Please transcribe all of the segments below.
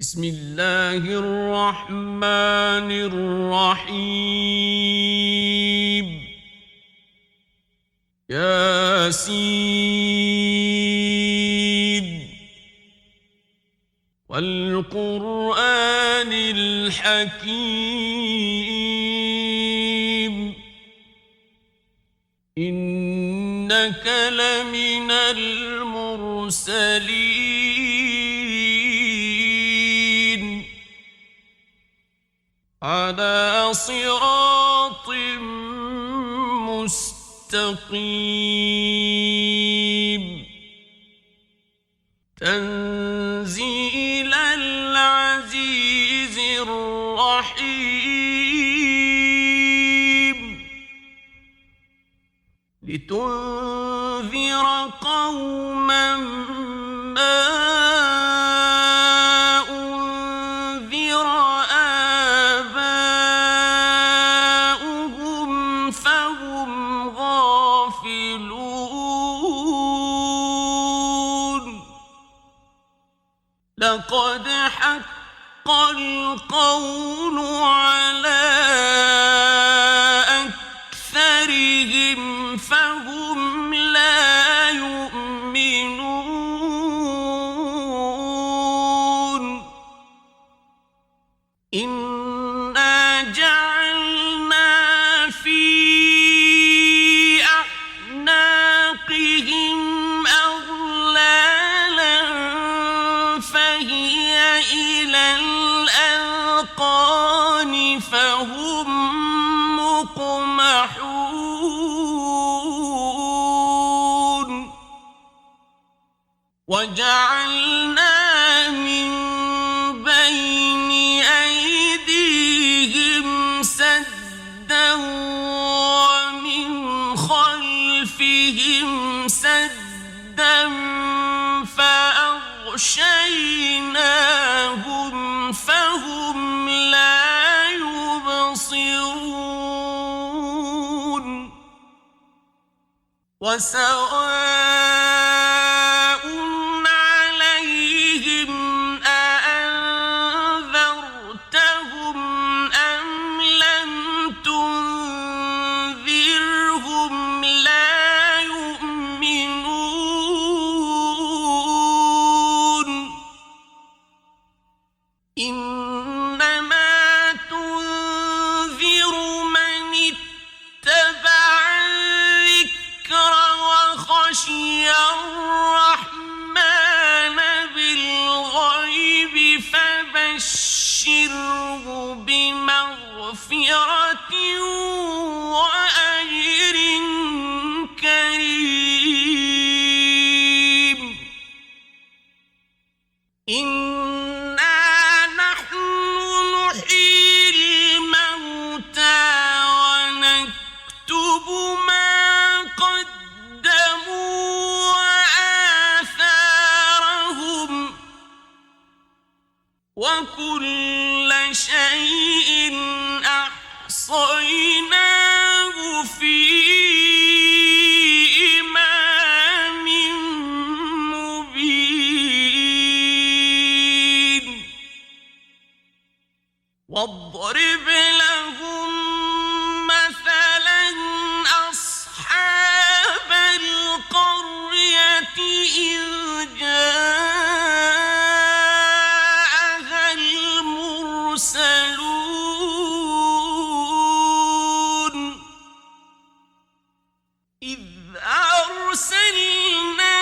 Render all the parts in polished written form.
بسم الله الرحمن الرحيم ياسين والقرآن الحكيم إنك لمن المرسلين على صراط مستقيم تنزيل العزيز الرحيم لتنذر قوما ما أنذر آباؤهم فهم غافلون لقد حق القول على أكثرهم فهم لا يؤمنون إنا جعلنا في أعناقهم أغلالا فهي إلى الأذقان فهم مقمحون وجعلنا من بين أيديهم سدا ومن خلفهم سدا فأغشيناهم فهم لا يبصرون وسواء عليهم أأنذرتهم أم لم تنذرهم لا يؤمنون إنما تنذر من اتبع الذكر وخشي الرحمن بالغيب فبشره بمغفرة وأجر كريم إنا نحن نحيي الموتى ونكتب ما قدموا وآثارهم وكل شيء أحصيناه في إمام مبين واضرب لهم مثلا أصحاب القرية إذ جاءها المرسلون إذ أرسلنا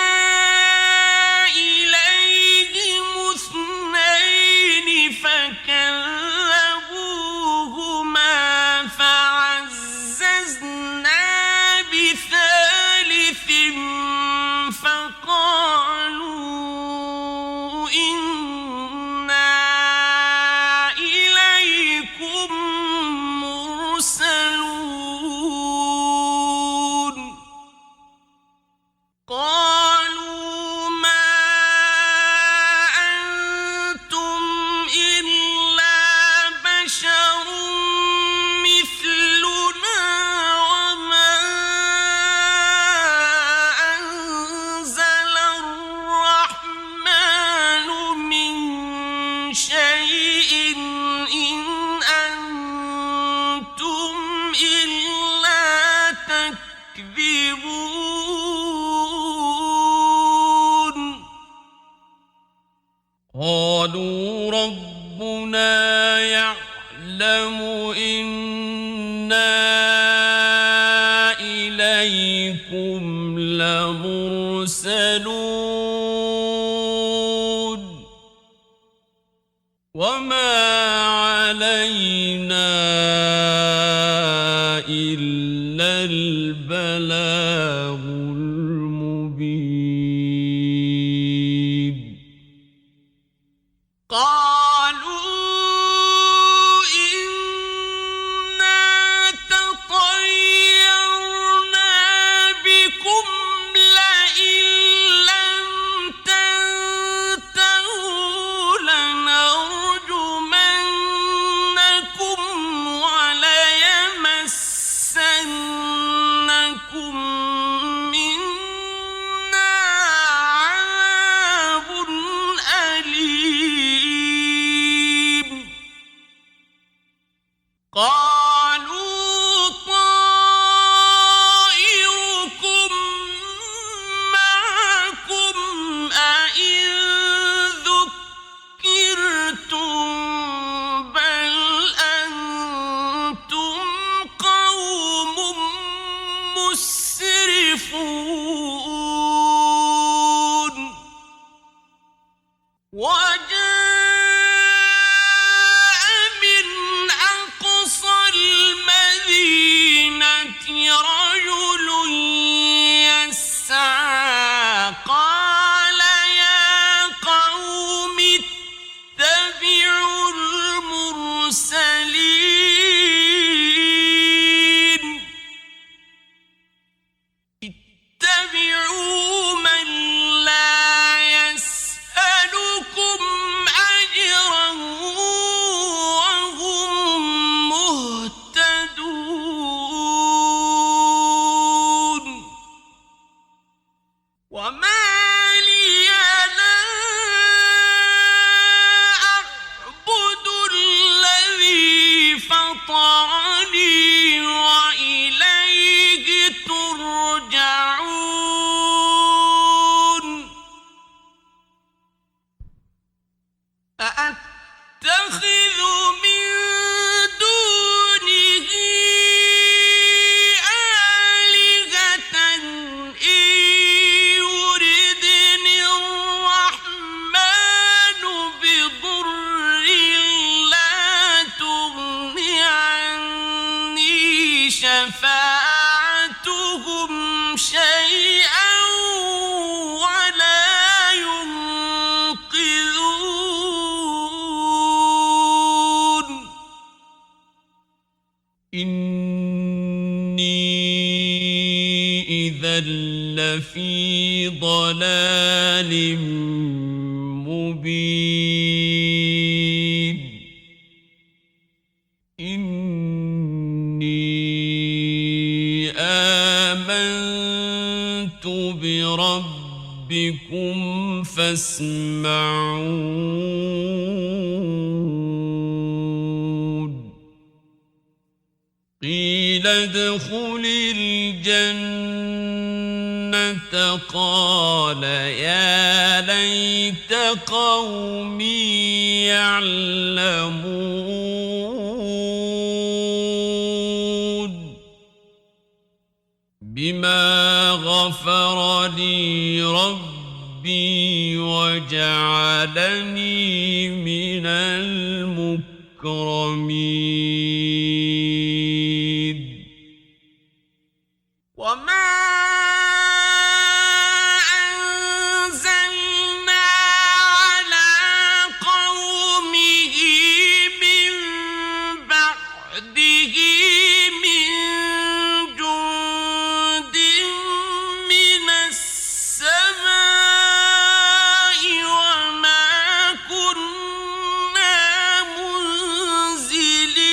إليهم اثنين فكذبوهما فعززنا بثالث فقالوا شيء إن أنتم إلا تكذبون قالوا ربنا يعلم إنا إليكم لمرسلون وما علينا إلا البلاغ المبين قالوا إنا تطيرنا بكم لئن لم تنتهوا لنرجمنكم وليمسنكم منا عذاب أليم قالوا طائركم معكم أئن ذكرتم بل أنتم قوم مسرفون وجاء من أقصى المدينة رجل يسعى قال يا قوم اتبعوا المرسلين اتبعوا من لا يسألكم أجرا وهم مهتدون وما لي لا أعبد الذي فطرني وإليه ترجعون أأتخذ من دونه آلهة إن يردني الرحمن بضر لا تغن عني شفاعتهم شيئا ولا ينقذون إني إذا لفي ضلال مبين إني آمنت بربكم فاسمعون قيل ادخل الجنة قال يا ليت قومي يعلمون بما غفر لي ربي وجعلني من المكرمين وما أنزلنا على قومه من بعده من جند من السماء وما كنا منزلين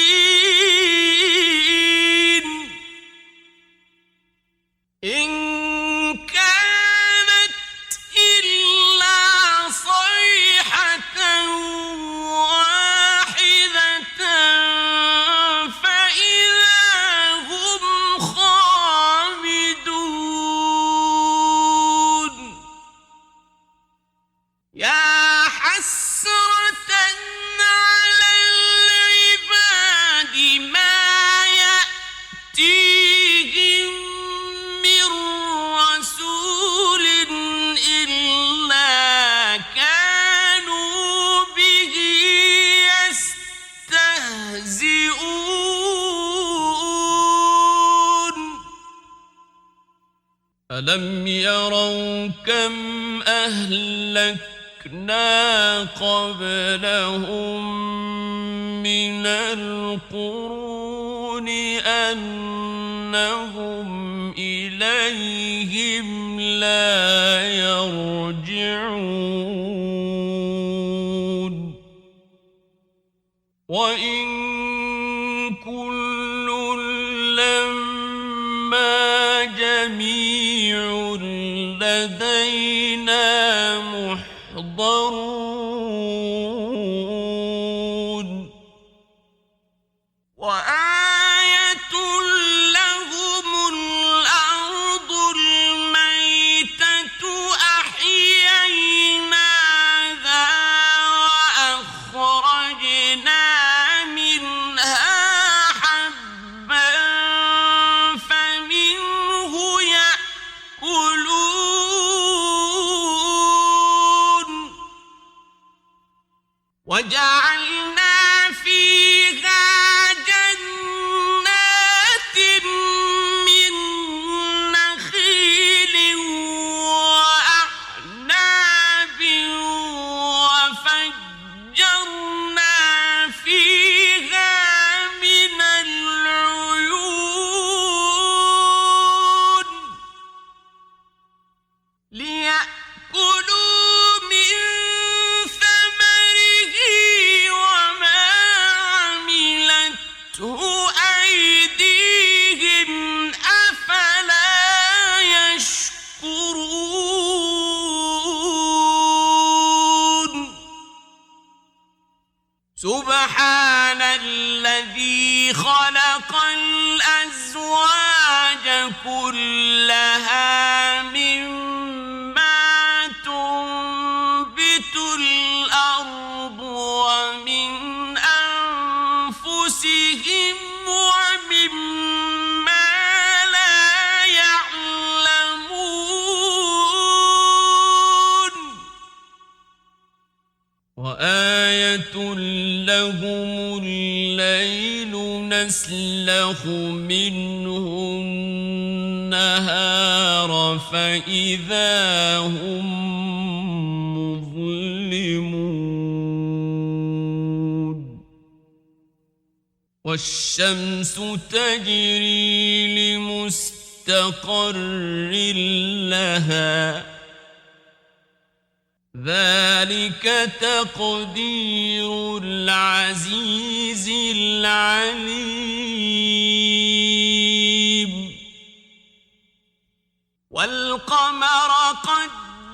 ألم يروا كم أهلكنا قبلهم من القرون أنهم إليهم لا يرجعون وإن كل لما جميع لدينا محضرون وآية لهم الأرض الميتة أحييناها وأخرجنا منها حبا فمنه يأكلون وجعلنا فيها جنات من نخيل وأعناب وفجرنا فيها من العيون ليأكلوا من ثمره وما عملته أيديهم أفلا يشكرون سبحان الذي خلق الأزواج كلها مما تنبت الأرض ومن أنفسهم ومما لا يعلمون وآية لهم الليل نسلخ منه النهار فإذا هم مظلمون والشمس تجري لمستقر لها ذلك تقدير العزيز العليم والقمر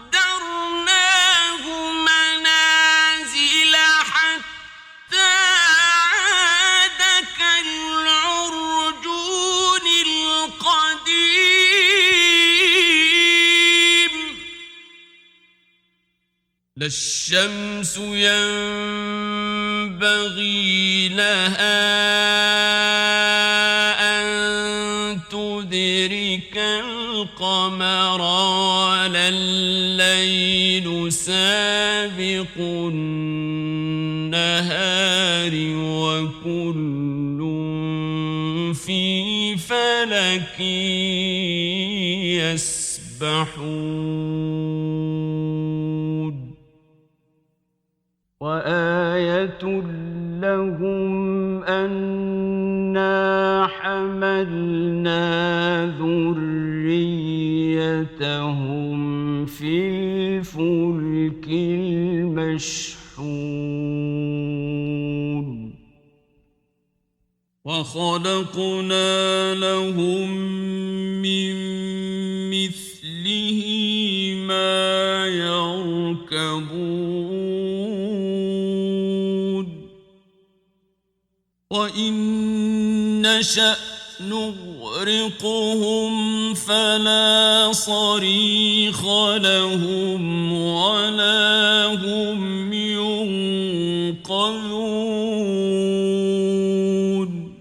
قدرناه منازل حتى عاد كالعرجون القديم لا الشمس ينبغي لها أن تدرك القمر ولا الليل سابق النهار وكل في فلك يسبحون وآية لهم أنا حملنا ذريتهم في الفلك المشحون وخلقنا لهم من مثله ما يركبون وإن نشأ نغرقهم فلا صريخ لهم ولا هم ينقذون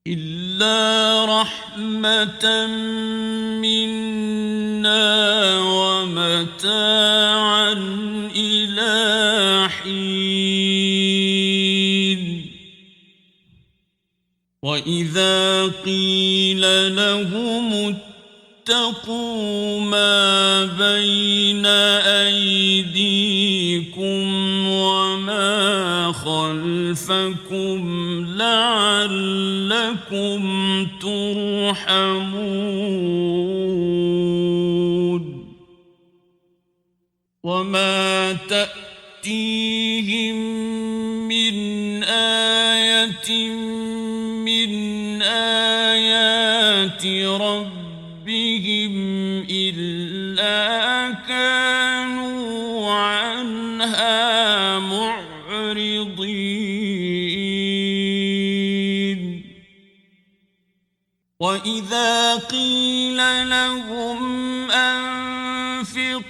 إلا رحمة منا ومتاعا إلى حين وإذا قيل لهم واتقوا ما بين أيديكم وما خلفكم لعلكم ترحمون وما تأتيهم من آية من آيات ربهم إلا كانوا عنها معرضين وإذا قيل لهم أنفقوا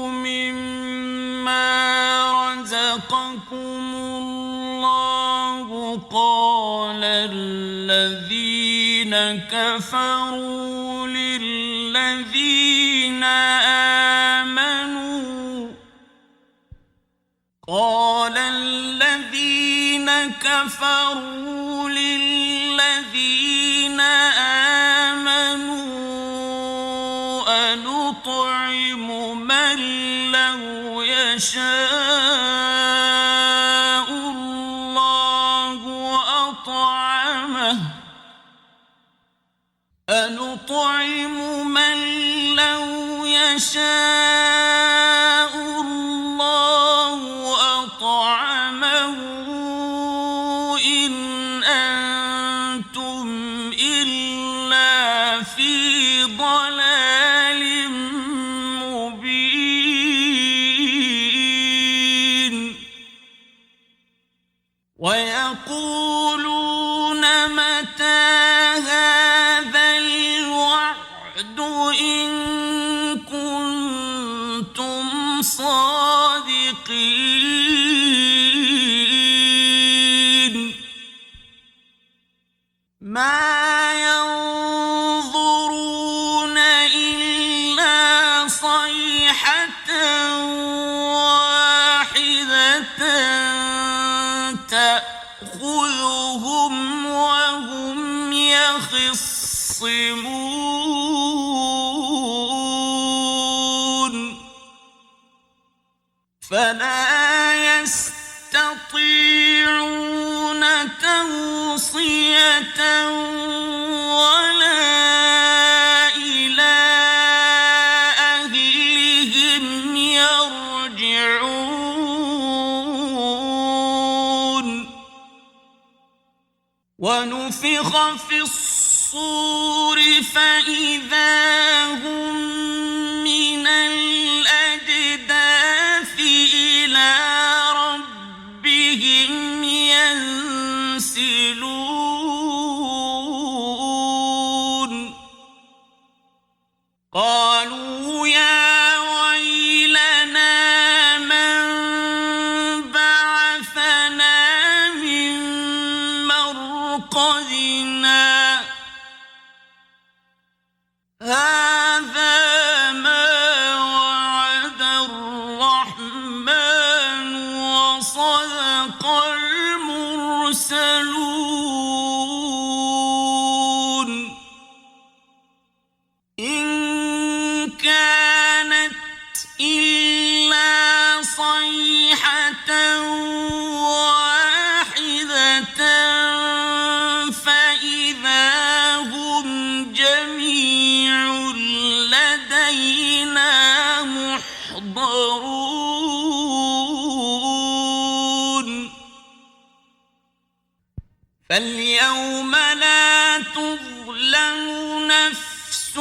مما رزقكم الله قال الذين كفروا للذين آمنوا أنطعم من لو يشاء الله أطعمه إن أنتم إلا في ضلال مبين ويقولون متى هذا الوعد إن كنتم صادقين ما ينظرون إلا صيحة واحدة تأخذهم وهم يخصمون فلا يستطيعون توصية ولا إلى أهلهم يرجعون ونفخ في الصور فإذا هم من الأجداث إلى ربهم ينسلون قالوا يا ويلنا من بعثنا من مرقدنا هذا ما وعد الرحمن وصدق المرسلون إن كانت إلا صيحة واحدة فإذا هم جميع لدينا محضرون فاليوم لا تظلم نفس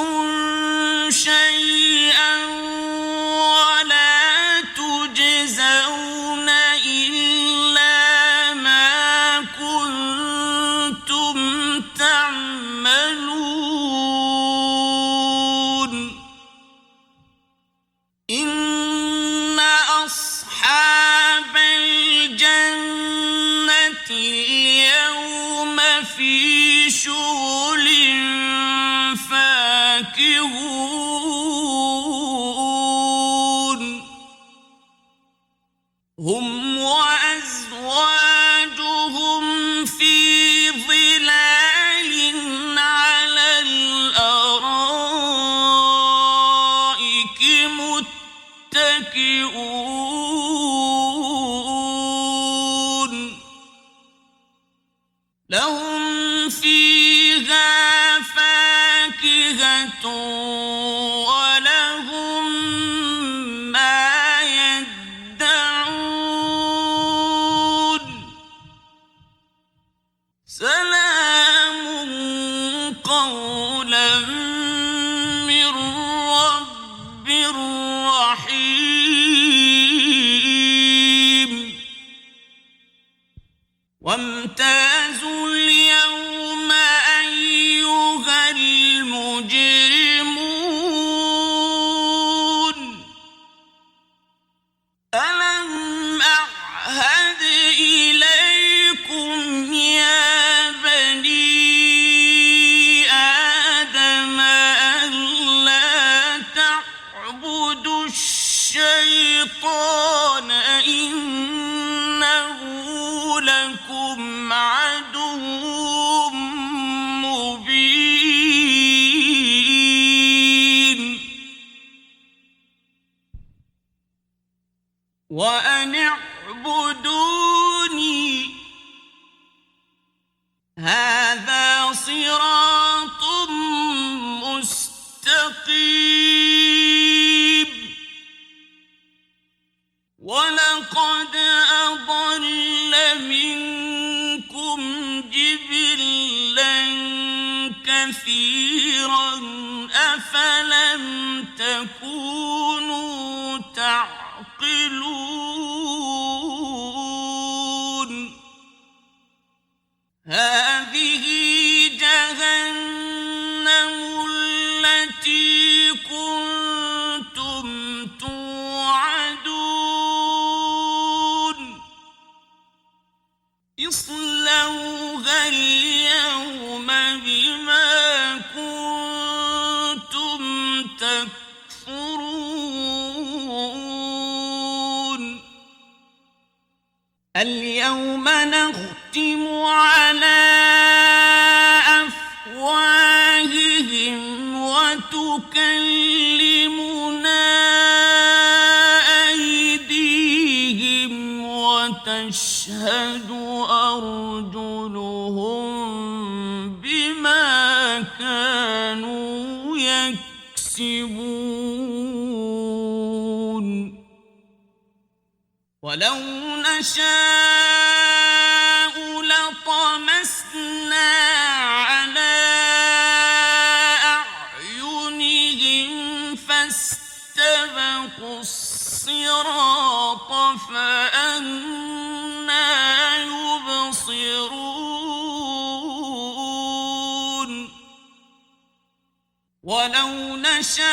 شيئا ولا تجزون إلا ما كنتم تعملون إن أصحاب الجنة اليوم في شغل فاكهون هم وأزواجهم في ظلال على الأرائك لهم فيها فاكهة ولهم ما يدعون سلام قولا من رب رحيم وامتازوا اليوم أيها المجرمون ألم أعهد إليكم يا بني آدم ألا تعبدوا الشيطان إنه لكم عدو مبين وأن اعبدوني هذا صراط مستقيم ولقد أضل منكم جبلا كثيرا أفلم تكونوا تعقلون هذه جهنم التي كنتم توعدون اصلوها اليوم بما كنتم تكفرون اليوم نختم على أفواههم وتكلمنا أيديهم وتشهد أرجلهم بما كانوا يكسبون ولو نشاء لطمسنا على أعينهم فاستبقوا الصراط فأنى يبصرون ولو نشاء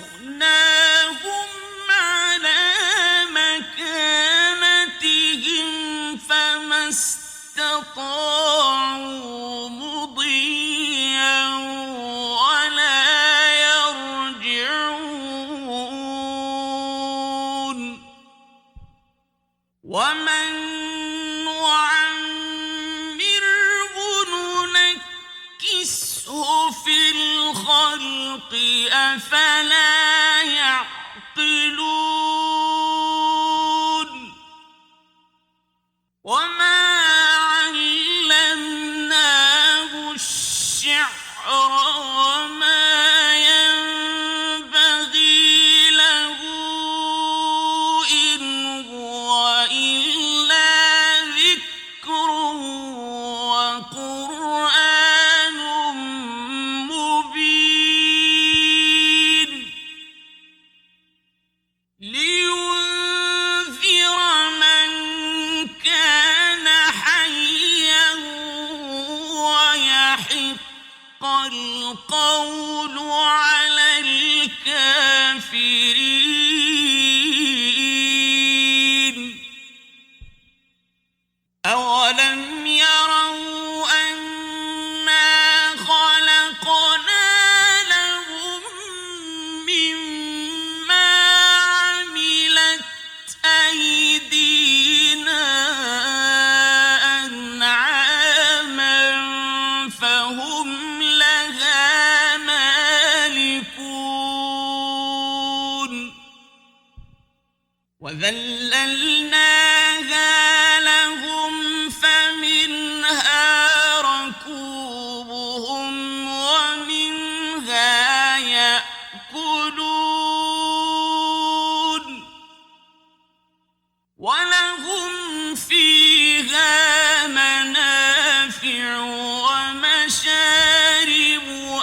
لمسخناهم على مكانتهم فما استطاعوا مضيا ولا يرجعون ومن نعمره ننكسه في الخلق أفلا يعقلون وما علمناه الشعر وما ينبغي له إن هو إلا ذكر وقرآن مبين لينذر من كان حيا ويحق القول على الكافرين أولم يروا أنا خلقنا لهم مما عملت أيدينا أنعاما فهم لها مالكون وذللناها لهم ولهم فيها منافع ومشارب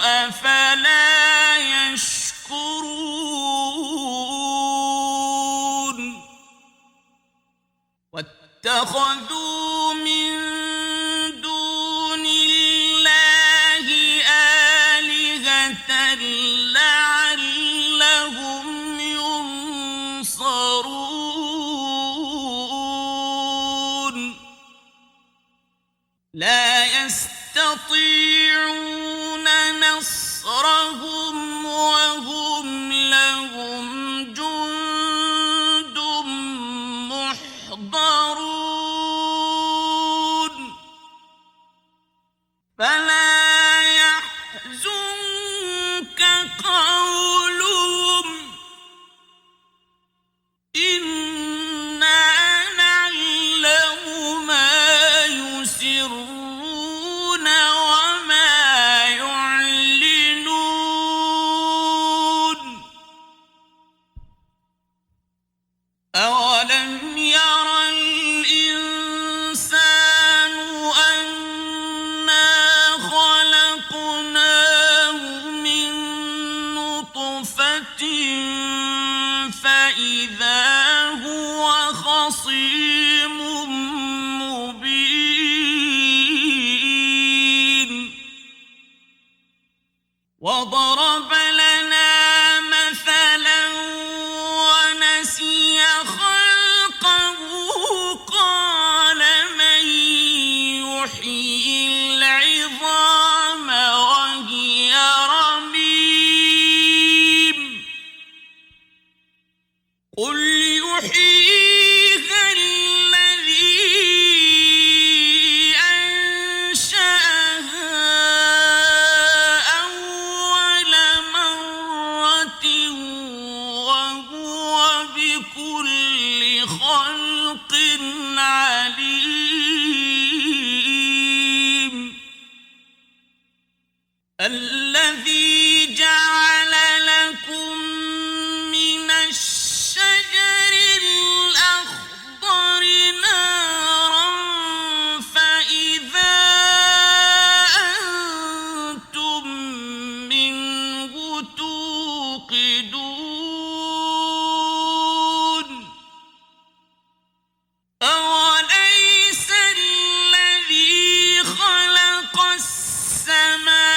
أفلا يشكرون واتخذوا من دون الله آلهة لعلهم ينصرون لا يستطيعون نصرهم وهم لهم جند محضرون فلا يحزنك قولهم إنا نعلم ما يسرون وما يعلنون أولم ير الإنسان أنا خلقناه من نطفة فإذا هو خصيم مبين وضرب لنا مثلا ونسي خلقه قال من يحيي العظام وهي رميم قل يحييها الذي أنشأها أول مرة وهو بكل خلق عليم الذي جعل لكم من الشجر الأخضر نارا فإذا أنتم منه توقدون أوليس الذي خلق السماوات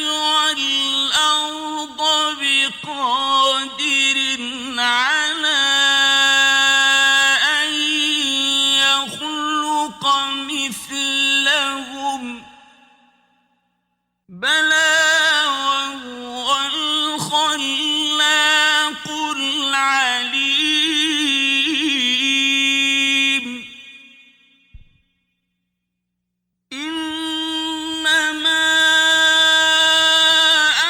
والأرض بقادر على أن يخلق مثلهم بلى وهو الخلاق العليم إنما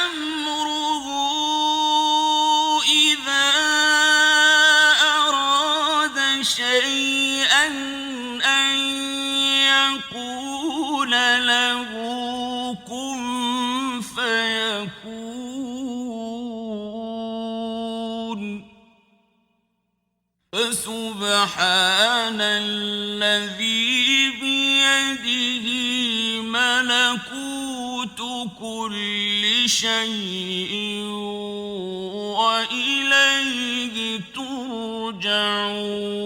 أمره إذا أراد شيئا أن يقول له كن فيكون فسبحان الذي بيده ملكوت كل شيء وإليه ترجعون